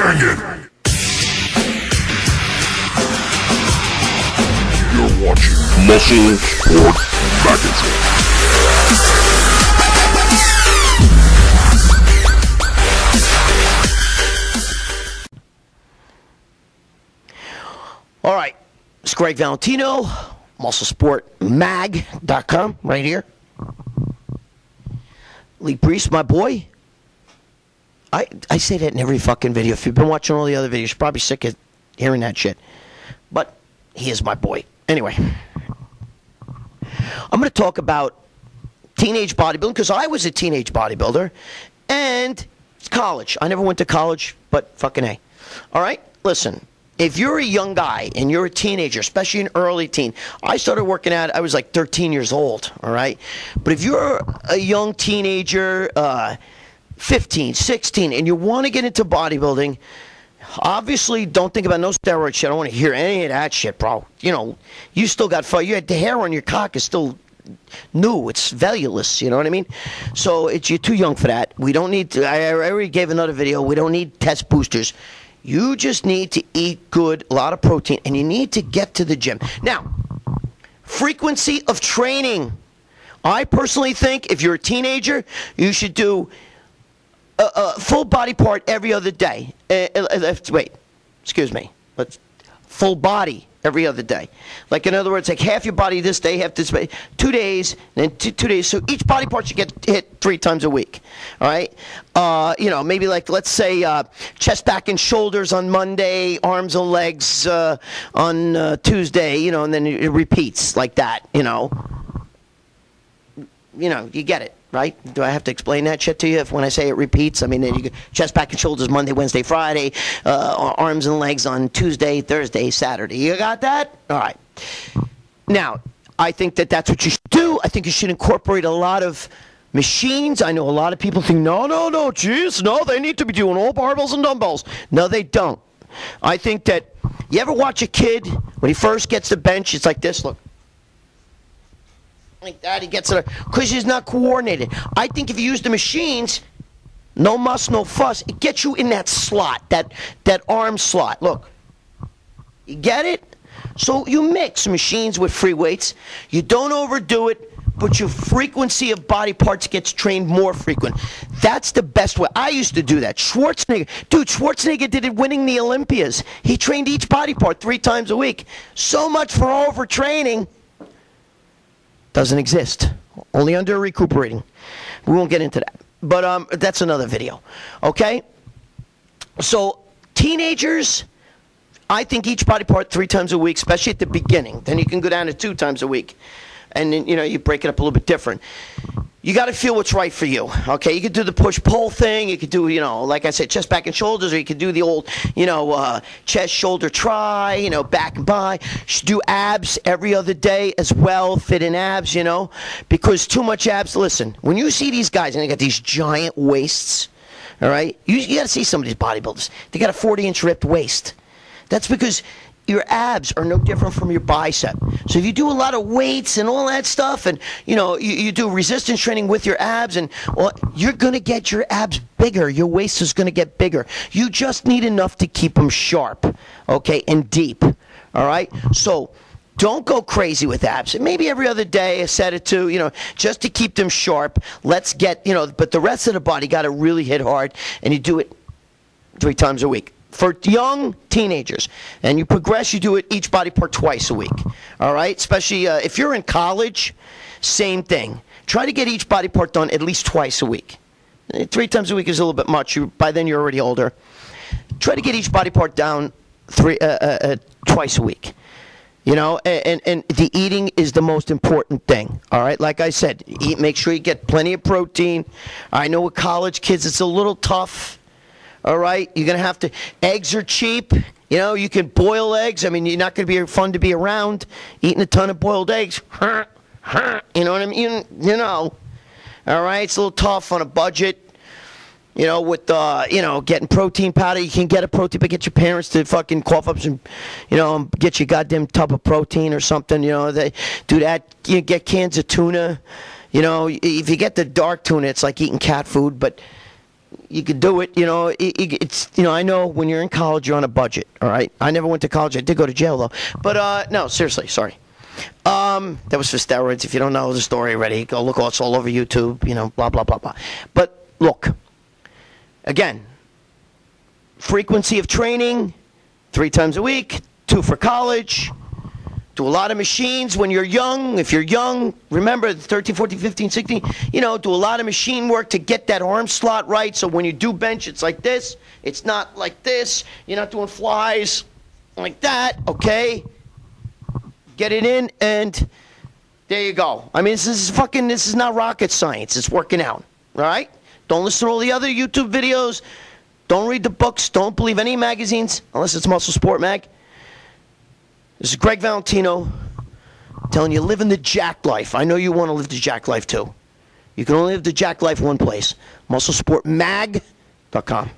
Dang it! You're watching Muscle Sport Magazine. All right, it's Gregg Valentino, MuscleSportMag.com, right here. Lee Priest, my boy. I say that in every fucking video. If you've been watching all the other videos, you're probably sick of hearing that shit. But he is my boy. Anyway, I'm going to talk about teenage bodybuilding because I was a teenage bodybuilder and college. I never went to college, but fucking A. All right, listen. If you're a young guy and you're a teenager, especially an early teen, I started working out, I was like 13 years old, all right? But if you're a young teenager, 15, 16, and you want to get into bodybuilding, obviously don't think about no steroid shit. I don't want to hear any of that shit, bro. You know, you still got fun. You had the hair on your cock is still new. It's valueless, you know what I mean? So you're too young for that. We don't need to, I already gave another video. We don't need test boosters. You just need to eat good, a lot of protein, and you need to get to the gym. Now, frequency of training. I personally think if you're a teenager, you should do a full body part every other day. Wait, excuse me. Full body every other day. Like, in other words, like half your body this day, half this day, 2 days, and then two days. So each body part should get hit 3 times a week. All right? You know, maybe like, let's say chest, back, and shoulders on Monday, arms and legs on Tuesday, you know, and then it repeats like that, you know. You know, you get it, right? Do I have to explain that shit to you when I say it repeats? I mean, then you go chest, back, and shoulders Monday, Wednesday, Friday, arms and legs on Tuesday, Thursday, Saturday. You got that? All right. Now, I think that that's what you should do. I think you should incorporate a lot of machines. I know a lot of people think, no, geez, no, they need to be doing all barbells and dumbbells. No, they don't. I think that, you ever watch a kid, when he first gets the bench, it's like this, look. Like that, he gets it because he's not coordinated. I think if you use the machines, no muss, no fuss, it gets you in that slot, that arm slot. Look, you get it? So you mix machines with free weights. You don't overdo it, but your frequency of body parts gets trained more frequent. That's the best way. I used to do that. Schwarzenegger did it winning the Olympias. He trained each body part 3 times a week. So much for overtraining. Doesn't exist. Only under recuperating. We won't get into that. But that's another video. Okay? So, teenagers, I think each body part 3 times a week, especially at the beginning. Then you can go down to 2 times a week. And then, you know, you break it up a little bit different. You got to feel what's right for you, okay? You could do the push-pull thing. You could do, you know, like I said, chest, back, and shoulders. Or you could do the old, you know, chest, shoulder, try, you know, back and by. You should do abs every other day as well, fit in abs, you know. Because too much abs, listen, when you see these guys and they got these giant waists, all right? You got to see some of these bodybuilders. They got a 40-inch ripped waist. That's because your abs are no different from your bicep. So if you do a lot of weights and all that stuff, and you know you do resistance training with your abs, and well, you're gonna get your abs bigger. Your waist is gonna get bigger. You just need enough to keep them sharp, okay, and deep. All right. So don't go crazy with abs. Maybe every other day, a set or 2, you know, just to keep them sharp. Let's get, you know, but the rest of the body got to really hit hard, and you do it 3 times a week. For young teenagers, and you progress, you do it each body part 2 a week, all right? Especially if you're in college, same thing. Try to get each body part done at least 2 a week. 3 times a week is a little bit much. By then, you're already older. Try to get each body part down 2 a week. You know, and the eating is the most important thing, all right? Like I said, make sure you get plenty of protein. I know with college kids, it's a little tough. All right, you're going to have to, eggs are cheap. You know, you can boil eggs. I mean, you're not going to be fun to be around eating a ton of boiled eggs. You know what I mean? You know. All right, it's a little tough on a budget. You know, with, you know, getting protein powder. You can get a protein, but get your parents to fucking cough up some, you know, get you a goddamn tub of protein or something. You know, they do that. You get cans of tuna. You know, if you get the dark tuna, it's like eating cat food, but you could do it. You know, it's, you know, I know when you're in college, you're on a budget. All right. I never went to college. I did go to jail though. But no, seriously, sorry. That was for steroids. If you don't know the story already, go look. It's all over YouTube. You know, blah blah blah blah. But look, again, frequency of training, 3 times a week, 2 for college. Do a lot of machines when you're young. If you're young, remember 13, 14, 15, 16, you know, do a lot of machine work to get that arm slot right. So when you do bench, it's like this. It's not like this. You're not doing flies like that, okay? Get it in, and there you go. I mean, this is not rocket science. It's working out, all right? Don't listen to all the other YouTube videos. Don't read the books. Don't believe any magazines, unless it's Muscle Sport Mag. This is Gregg Valentino telling you, living the jack life. I know you want to live the jack life too. You can only live the jack life one place. MuscleSportMag.com.